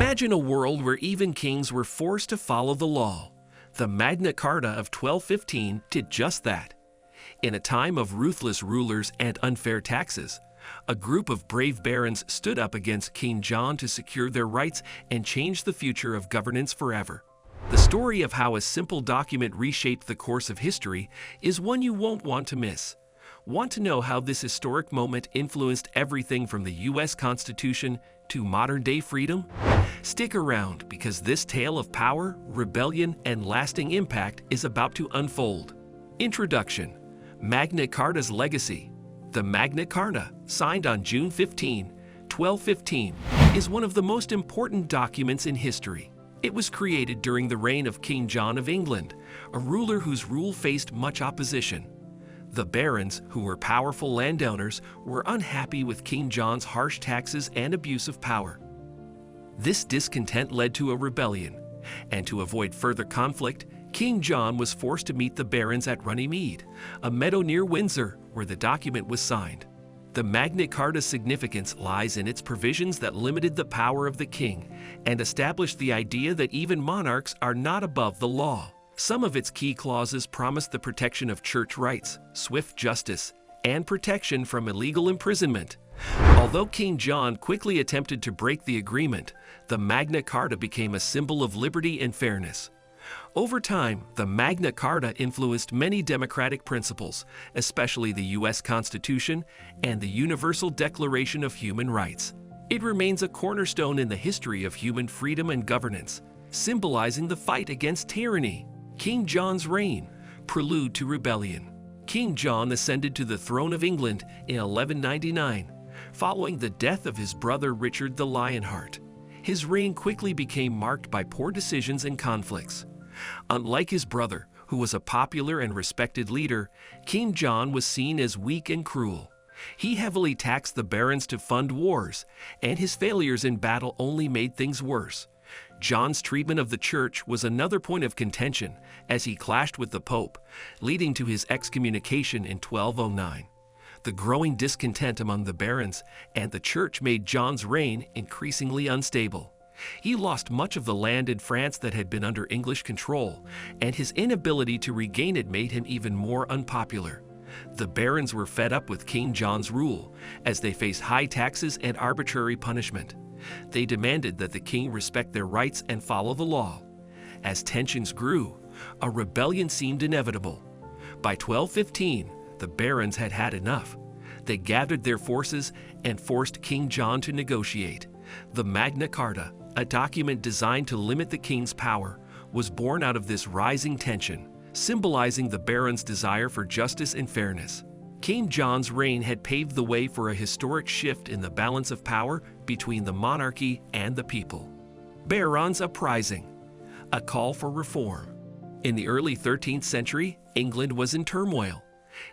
Imagine a world where even kings were forced to follow the law. The Magna Carta of 1215 did just that. In a time of ruthless rulers and unfair taxes, a group of brave barons stood up against King John to secure their rights and change the future of governance forever. The story of how a simple document reshaped the course of history is one you won't want to miss. Want to know how this historic moment influenced everything from the U.S. Constitution to modern-day freedom? Stick around, because this tale of power, rebellion, and lasting impact is about to unfold. Introduction: Magna Carta's legacy. The Magna Carta, signed on June 15, 1215, is one of the most important documents in history. It was created during the reign of King John of England, a ruler whose rule faced much opposition. The barons, who were powerful landowners, were unhappy with King John's harsh taxes and abuse of power. This discontent led to a rebellion, and to avoid further conflict, King John was forced to meet the barons at Runnymede, a meadow near Windsor, where the document was signed. The Magna Carta's significance lies in its provisions that limited the power of the king and established the idea that even monarchs are not above the law. Some of its key clauses promised the protection of church rights, swift justice, and protection from illegal imprisonment. Although King John quickly attempted to break the agreement, the Magna Carta became a symbol of liberty and fairness. Over time, the Magna Carta influenced many democratic principles, especially the U.S. Constitution and the Universal Declaration of Human Rights. It remains a cornerstone in the history of human freedom and governance, symbolizing the fight against tyranny. King John's reign, prelude to rebellion. King John ascended to the throne of England in 1199, following the death of his brother Richard the Lionheart. His reign quickly became marked by poor decisions and conflicts. Unlike his brother, who was a popular and respected leader, King John was seen as weak and cruel. He heavily taxed the barons to fund wars, and his failures in battle only made things worse. John's treatment of the church was another point of contention, as he clashed with the Pope, leading to his excommunication in 1209. The growing discontent among the barons and the church made John's reign increasingly unstable. He lost much of the land in France that had been under English control, and his inability to regain it made him even more unpopular. The barons were fed up with King John's rule, as they faced high taxes and arbitrary punishment. They demanded that the king respect their rights and follow the law. As tensions grew, a rebellion seemed inevitable. By 1215, the barons had had enough. They gathered their forces and forced King John to negotiate. The Magna Carta, a document designed to limit the king's power, was born out of this rising tension, symbolizing the barons' desire for justice and fairness. King John's reign had paved the way for a historic shift in the balance of power between the monarchy and the people. Barons' Uprising, a call for reform. In the early 13th century, England was in turmoil.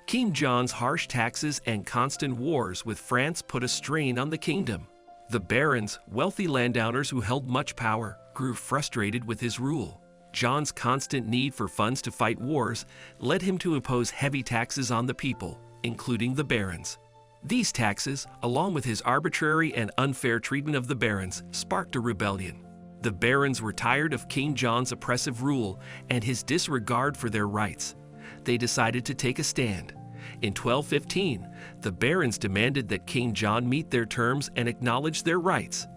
King John's harsh taxes and constant wars with France put a strain on the kingdom. The barons, wealthy landowners who held much power, grew frustrated with his rule. John's constant need for funds to fight wars led him to impose heavy taxes on the people, including the barons. These taxes, along with his arbitrary and unfair treatment of the barons, sparked a rebellion. The barons were tired of King John's oppressive rule and his disregard for their rights. They decided to take a stand. In 1215, the barons demanded that King John meet their terms and acknowledge their rights.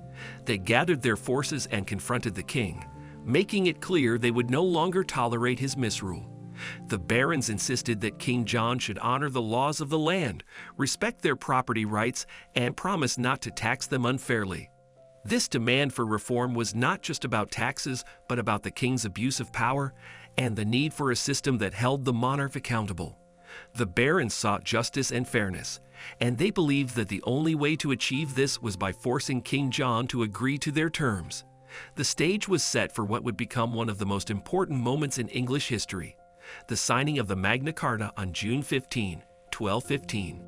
They gathered their forces and confronted the king, making it clear they would no longer tolerate his misrule. The barons insisted that King John should honor the laws of the land, respect their property rights, and promise not to tax them unfairly. This demand for reform was not just about taxes, but about the king's abuse of power and the need for a system that held the monarch accountable. The barons sought justice and fairness, and they believed that the only way to achieve this was by forcing King John to agree to their terms. The stage was set for what would become one of the most important moments in English history: the signing of the Magna Carta on June 15, 1215.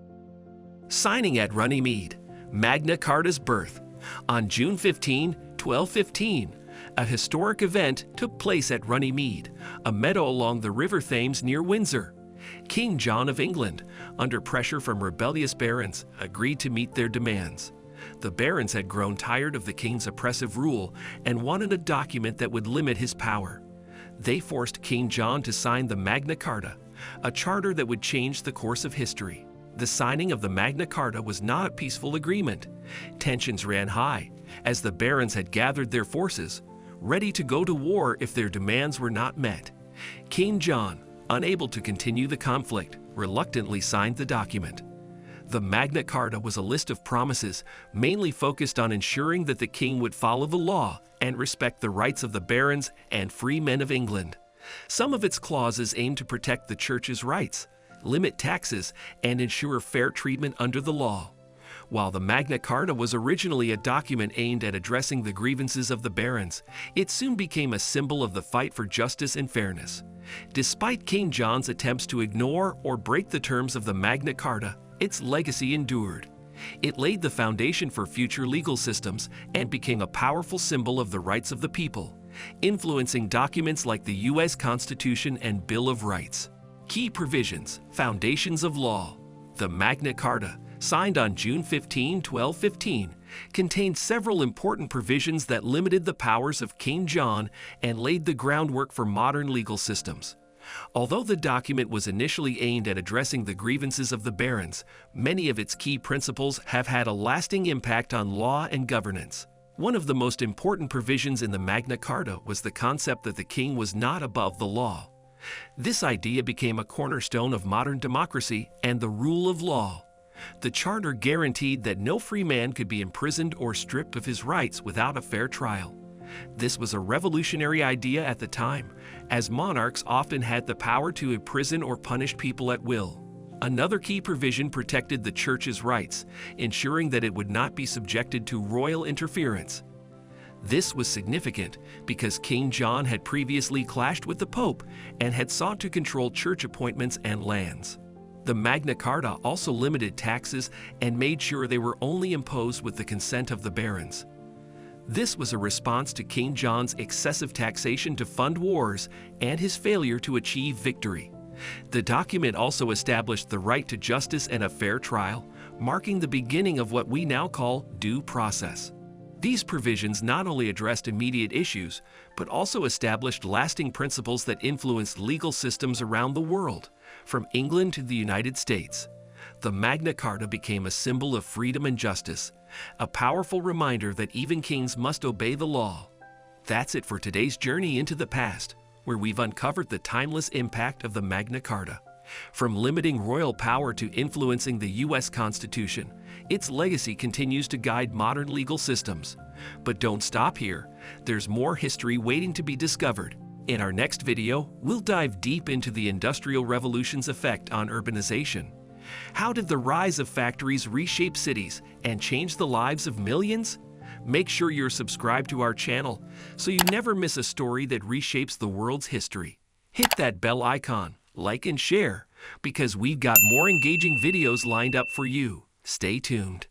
Signing at Runnymede, Magna Carta's birth. On June 15, 1215, a historic event took place at Runnymede, a meadow along the River Thames near Windsor. King John of England, under pressure from rebellious barons, agreed to meet their demands. The barons had grown tired of the king's oppressive rule and wanted a document that would limit his power. They forced King John to sign the Magna Carta, a charter that would change the course of history. The signing of the Magna Carta was not a peaceful agreement. Tensions ran high, as the barons had gathered their forces, ready to go to war if their demands were not met. King John, unable to continue the conflict, reluctantly signed the document. The Magna Carta was a list of promises mainly focused on ensuring that the king would follow the law and respect the rights of the barons and free men of England. Some of its clauses aimed to protect the church's rights, limit taxes, and ensure fair treatment under the law. While the Magna Carta was originally a document aimed at addressing the grievances of the barons, it soon became a symbol of the fight for justice and fairness. Despite King John's attempts to ignore or break the terms of the Magna Carta, its legacy endured. It laid the foundation for future legal systems and became a powerful symbol of the rights of the people, influencing documents like the U.S. Constitution and Bill of Rights. Key provisions, foundations of law. The Magna Carta, signed on June 15, 1215, contained several important provisions that limited the powers of King John and laid the groundwork for modern legal systems. Although the document was initially aimed at addressing the grievances of the barons, many of its key principles have had a lasting impact on law and governance. One of the most important provisions in the Magna Carta was the concept that the king was not above the law. This idea became a cornerstone of modern democracy and the rule of law. The charter guaranteed that no free man could be imprisoned or stripped of his rights without a fair trial. This was a revolutionary idea at the time, as monarchs often had the power to imprison or punish people at will. Another key provision protected the church's rights, ensuring that it would not be subjected to royal interference. This was significant because King John had previously clashed with the Pope and had sought to control church appointments and lands. The Magna Carta also limited taxes and made sure they were only imposed with the consent of the barons. This was a response to King John's excessive taxation to fund wars and his failure to achieve victory. The document also established the right to justice and a fair trial, marking the beginning of what we now call due process. These provisions not only addressed immediate issues, but also established lasting principles that influenced legal systems around the world, from England to the United States. The Magna Carta became a symbol of freedom and justice, a powerful reminder that even kings must obey the law. That's it for today's journey into the past, where we've uncovered the timeless impact of the Magna Carta. From limiting royal power to influencing the U.S. Constitution, its legacy continues to guide modern legal systems. But don't stop here. There's more history waiting to be discovered. In our next video, we'll dive deep into the Industrial Revolution's effect on urbanization. How did the rise of factories reshape cities and change the lives of millions? Make sure you're subscribed to our channel so you never miss a story that reshapes the world's history. Hit that bell icon, like and share, because we've got more engaging videos lined up for you. Stay tuned.